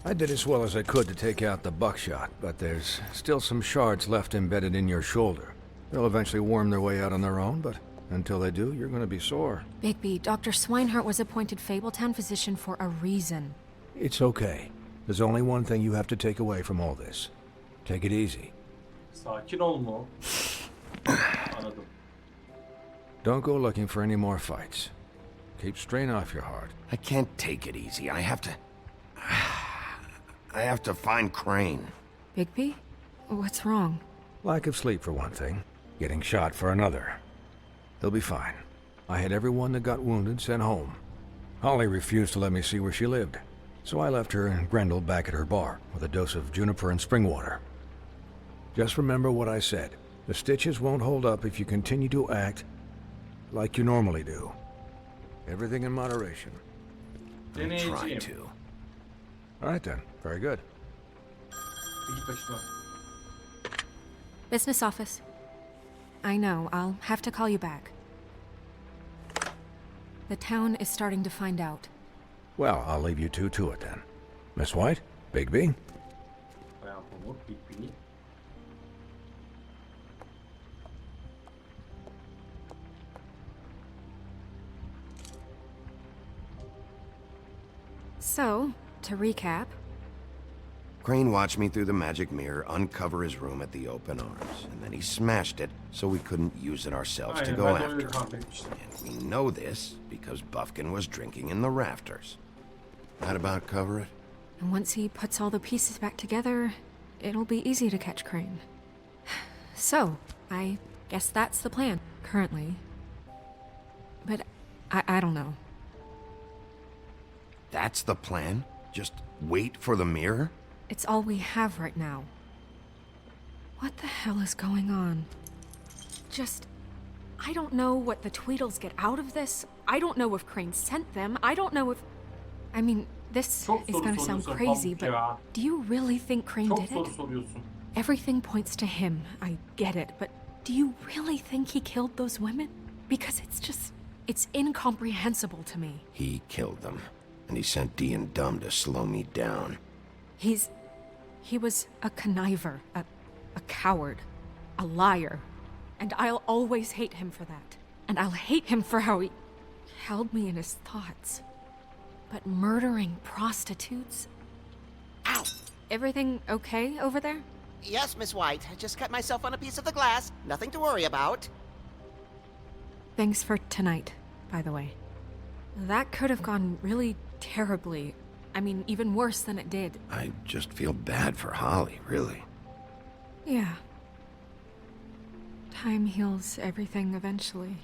I did as well as I could to take out the buckshot, but there's still some shards left embedded in your shoulder. They'll eventually worm their way out on their own, but until they do, you're gonna be sore. Bigby, Dr. Swinehart was appointed Fabletown physician for a reason. It's okay. There's only one thing you have to take away from all this. Take it easy. Sakin ol mu? Anladım. Don't go looking for any more fights. Keep strain off your heart. I can't take it easy. I have to find Crane. Bigby? What's wrong? Lack of sleep for one thing. Getting shot for another. He'll be fine. I had everyone that got wounded sent home. Holly refused to let me see where she lived, so I left her and Grendel back at her bar with a dose of juniper and spring water. Just remember what I said. The stitches won't hold up if you continue to act like you normally do. Everything in moderation. I'm trying Deneyeceğim. to. All right then. Very good. Git başına. Business office. I know, I'll have to call you back. The town is starting to find out. Well, I'll leave you two to it then. Miss White? Bigby? Bayağı pamuk, Bigby. So, to recap, Crane watched me through the magic mirror uncover his room at the open arms, and then he smashed it so we couldn't use it ourselves to Aynen, go ben de after öyle him. tahmin etmiştim. And we know this because Buffkin was drinking in the rafters. That about cover it? and once he puts all the pieces back together, it'll be easy to catch Crane. So, I guess that's the plan, currently. But I don't know. That's the plan? Just wait for the mirror? It's all we have right now. What the hell is going on? I don't know what the Tweedles get out of this. I don't know if Crane sent them. I don't know if... I mean, this Çok is soru gonna sound soruyorsun crazy, Pamuk but ya. do you really think Crane Çok did soru it? soruyorsun. Everything points to him. I get it, but do you really think he killed those women? Because it's incomprehensible to me. He killed them, and he sent Dee and Dumb to slow me down. He was a conniver, a coward, a liar. And I'll always hate him for that. And I'll hate him for how he held me in his thoughts. But murdering prostitutes? Ow! Everything okay over there? Yes, Miss White. I just cut myself on a piece of the glass. Nothing to worry about. Thanks for tonight, by the way. That could have gone really terribly. I mean, even worse than it did. I just feel bad for Holly, really. Yeah. Time heals everything eventually.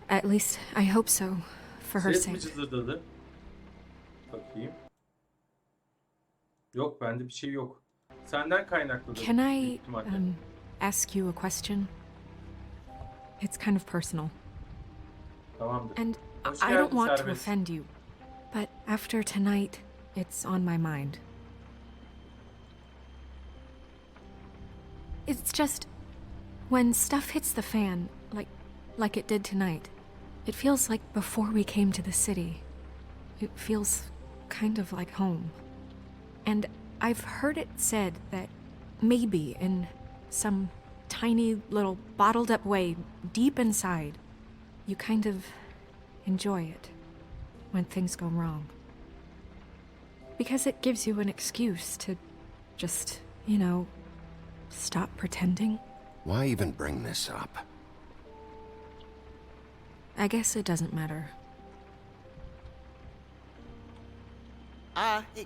At least, I hope so, for her Ses mi sake. cızırdadı? Bakayım. Yok, bende bir şey yok. Senden kaynaklıdır. Can I büyük ihtimalle. ask you a question? It's kind of personal. Tamamdır. And Hoş I don't geldin, want to serbest. offend you, but after tonight, it's on my mind. It's just when stuff hits the fan, like it did tonight, it feels like before we came to the city. It feels kind of like home. And I've heard it said that maybe in some tiny little bottled up way deep inside, you kind of enjoy it when things go wrong. Because it gives you an excuse to just, stop pretending. Why even bring this up? I guess it doesn't matter.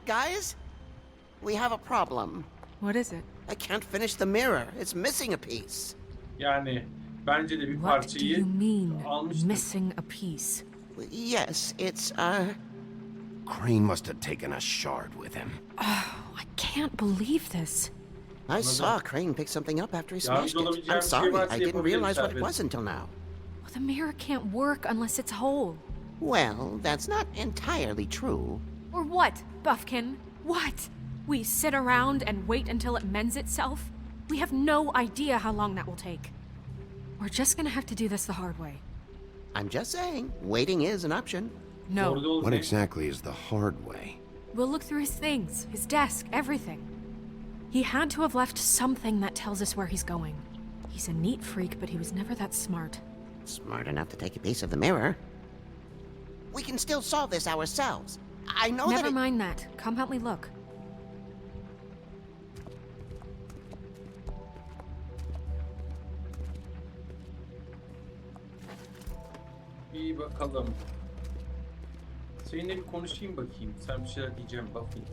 Guys? We have a problem. What is it? I can't finish the mirror. It's missing a piece. Yani bence de bir What do parçayı you mean, almıştık. missing a piece? Yes, it's, Crane must have taken a shard with him. I can't believe this. I saw Crane pick something up after he smashed it. olabileceğim I'm bir şey sorry, varsa I didn't yapabiliriz realize what it serbest. was until now. Well, the mirror can't work unless it's whole. Well, that's not entirely true. Or what, Buffkin? What? We sit around and wait until it mends itself? We have no idea how long that will take. We're just gonna have to do this the hard way. I'm just saying, waiting is an option. No. Orada olur What ne? exactly is the hard way? We'll look through his things, his desk, everything. He had to have left something that tells us where he's going. He's a neat freak, but he was never that smart. Smart enough to take a piece of the mirror. We can still solve this ourselves. I know that Never mind that. Come help me look. Bir bakalım. Seninle bir konuşayım bakayım. Sen bir şeyler diyeceğim bakayım.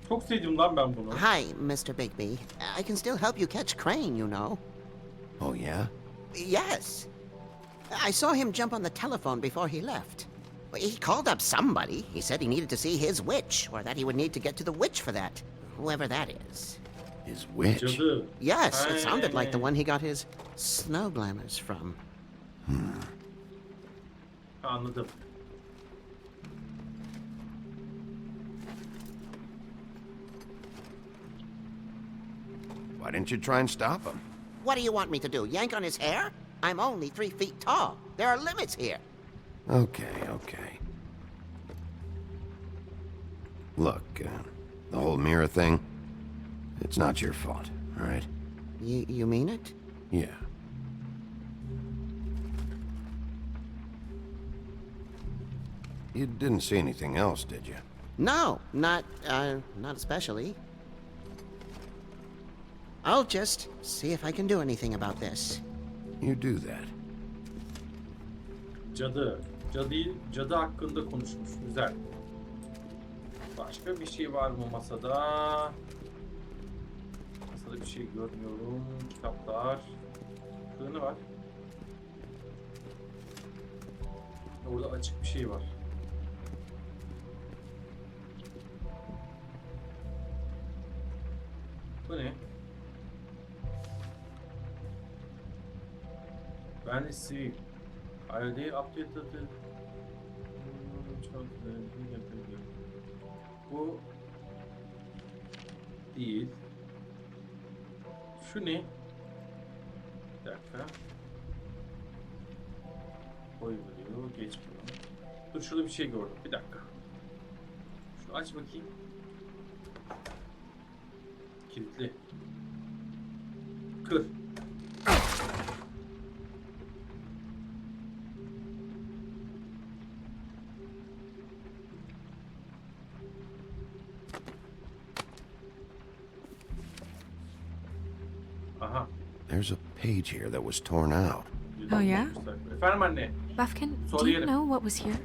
Çok sevdim lan ben bunu. Hi, Mr. Bigby. I can still help you catch Crane, you know. Oh, yeah? Yes. I saw him jump on the telephone before he left. He called up somebody. He said he needed to see his witch, or that he would need to get to the witch for that. Whoever that is. His witch? Cadı. Yes, it sounded like the one he got his snow glamours from. Anladım. Why didn't you try and stop him? What do you want me to do, yank on his hair? I'm only 3 feet tall. There are limits here. Okay, okay. Look, the whole mirror thing, it's not your fault, all right? You mean it? Yeah. You didn't see anything else, did you? No, not especially. I'll just see if I can do anything about this. You do that. Cadı. Cadı hakkında konuşmuş. Güzel. Başka bir şey var mı masada? Masada bir şey görmüyorum. Kitaplar. Şurada ne var? Orada açık bir şey var. Bu ne? Ben de sivil. Hayır değil, update'ladı. Bu değil. Şu ne? Bir dakika. Koy diyor, geç bunu. Dur şurada bir şey gördüm. Bir dakika. Şunu aç bakayım. Kilitli. Kır. Aha. There's a page here that was torn out. Oh, yeah? Efendim anne. Buffkin, do Sorry, you Anna. know what was here?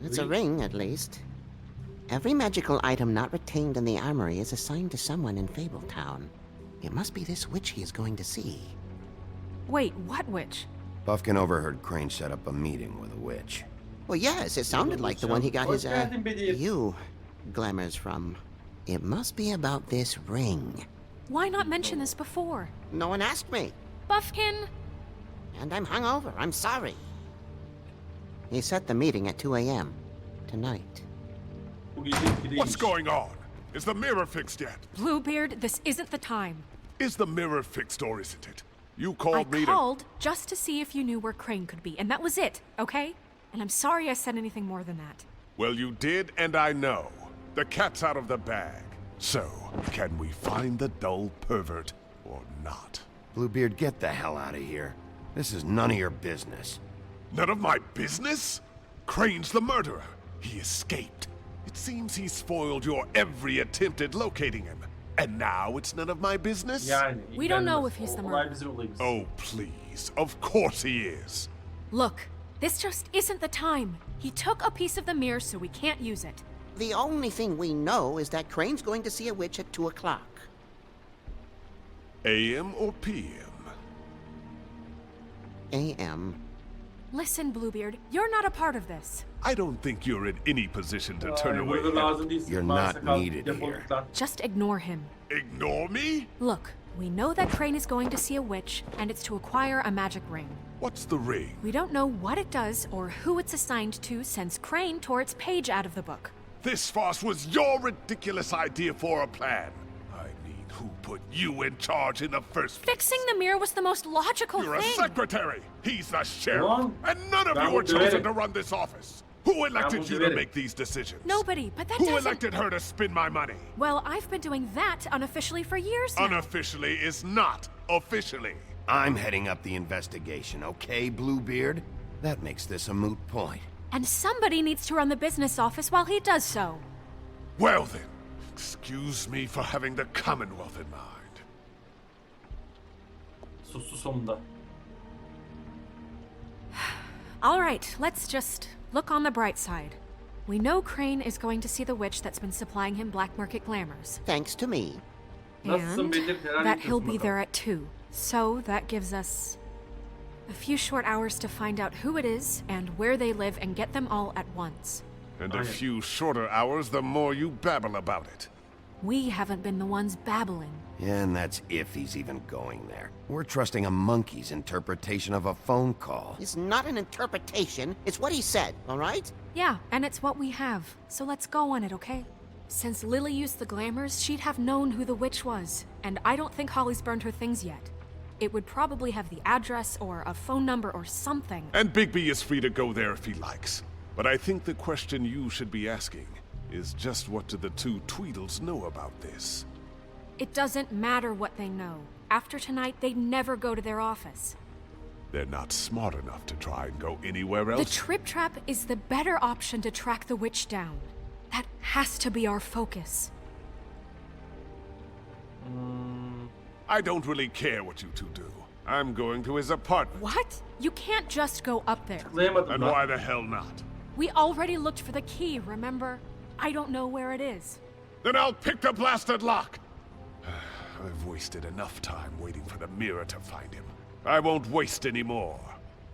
It's a ring, at least. Every magical item not retained in the armory is assigned to someone in Fabletown. It must be this witch he is going to see. Wait, what witch? Buffkin overheard Crane set up a meeting with a witch. Well, yes, it sounded like the one he got his, Hoş geldin Bedir. you glamours from. It must be about this ring. Why not mention this before? No one asked me, Buffkin! and I'm hungover. I'm sorry. He set the meeting at 2 a.m. tonight. Bu gece 2'deymiş. What's going on? Is the mirror fixed yet? Bluebeard, this isn't the time. Is the mirror fixed or isn't it? You I called me to... called just to see if you knew where Crane could be, and that was it, okay? And I'm sorry I said anything more than that. Well, you did, and I know. The cat's out of the bag. So, can we find the dull pervert or not? Bluebeard, get the hell out of here. This is none of your business. None of my business? Crane's the murderer. He escaped. It seems he spoiled your every attempt at locating him. And now it's none of my business? Yani. We don't know ilgilenmez. if he's the Olay murderer. bizim olayımız. Oh, please. Of course he is. Look, this just isn't the time. He took a piece of the mirror, so we can't use it. The only thing we know is that Crane's going to see a witch at 2 o'clock. AM or PM? A.M. Listen, Bluebeard, you're not a part of this. I don't think you're in any position to turn Ay, away burada help. lazım değilsin. You're Varsa not kal, needed defol here. git lan. Just ignore him. Ignore me? Look, we know that Crane is going to see a witch, and it's to acquire a magic ring. What's the ring? We don't know what it does or who it's assigned to since Crane tore its page out of the book. This farce was your ridiculous idea for a plan. I need who put you in charge in the first place? Fixing the mirror was the most logical You're a thing. secretary. He's the sheriff. Ulan, And none of ben you were bunu chosen döverim. to run this office. Who elected bunu you to döverim. make these decisions? Nobody, but that Who doesn't... elected her to spend my money? Well, I've been doing that unofficially for years now. Unofficially is not officially. I'm heading up the investigation, okay, Bluebeard? That makes this a moot point. And somebody needs to run the business office while he does so. Well then, excuse me for having the Commonwealth in mind. Sustu sonunda. All right, let's just look on the bright side. We know Crane is going to see the witch that's been supplying him black market glamours. Thanks to me. Nasılsın And Bedir? Neler that he'll yapıyorsun be bakalım? there at 2. So that gives us a few short hours to find out who it is and where they live and get them all at once. And a Aynen. few shorter hours, the more you babble about it. We haven't been the ones babbling. Yeah, and that's if he's even going there. We're trusting a monkey's interpretation of a phone call. It's not an interpretation, it's what he said, all right? Yeah, and it's what we have. So let's go on it, okay? Since Lily used the glamours, she'd have known who the witch was. And I don't think Holly's burned her things yet. It would probably have the address or a phone number or something. And Bigby is free to go there if he likes. But I think the question you should be asking is just what do the two Tweedles know about this? It doesn't matter what they know. After tonight, they'd never go to their office. They're not smart enough to try and go anywhere The else. Trip Trap is the better option to track the witch down. That has to be our focus. I don't really care what you two do. I'm going to his apartment. What? You can't just go up there. Tıklayamadım And lan. why the hell not? We already looked for the key, remember? I don't know where it is. Then I'll pick the blasted lock! I've wasted enough time waiting for the mirror to find him. I won't waste any more.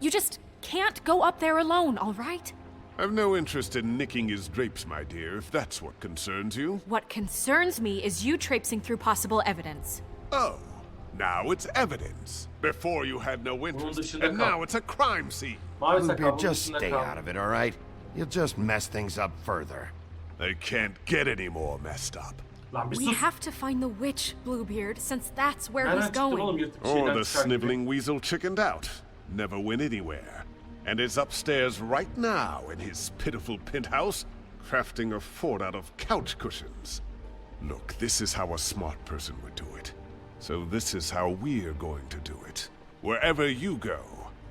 You just can't go up there alone, all right? I've no interest in nicking his drapes, my dear, if that's what concerns you. What concerns me is you traipsing through possible evidence. Oh, now it's evidence. Before you had no interest, dışında and kal. now it's a crime scene. Mavi Bluebeard, sakallı just dışında stay kal. out of it, all right? You'll just mess things up further. They can't get any more messed up. Lan bir We sus. have to find the witch, Bluebeard, since that's where Nereden he's çıktın oğlum going. yırtık Or şeyden the çıkar gibi. sniveling weasel chickened out. Never went anywhere. And is upstairs right now in his pitiful penthouse, crafting a fort out of couch cushions. Look, this is how a smart person would do it. So this is how we're going to do it. Wherever you go,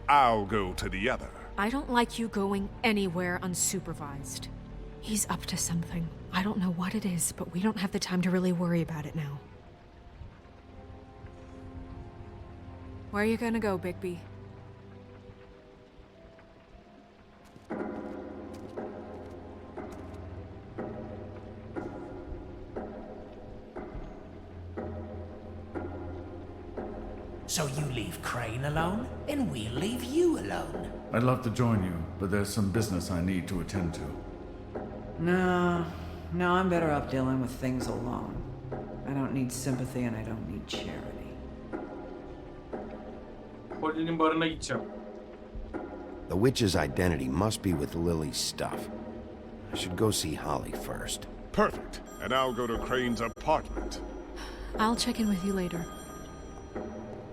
I'll go to the other. I don't like you going anywhere unsupervised. He's up to something. I don't know what it is, but we don't have the time to really worry about it now. Where are you gonna go, Bigby? So you leave Crane alone, and we'll leave you alone. I'd love to join you, but there's some business I need to attend to. No, I'm better off dealing with things alone. I don't need sympathy and I don't need charity. Holly'nin barına gideceğim. The witch's identity must be with Lily's stuff. I should go see Holly first. Perfect. And I'll go to Crane's apartment. I'll check in with you later.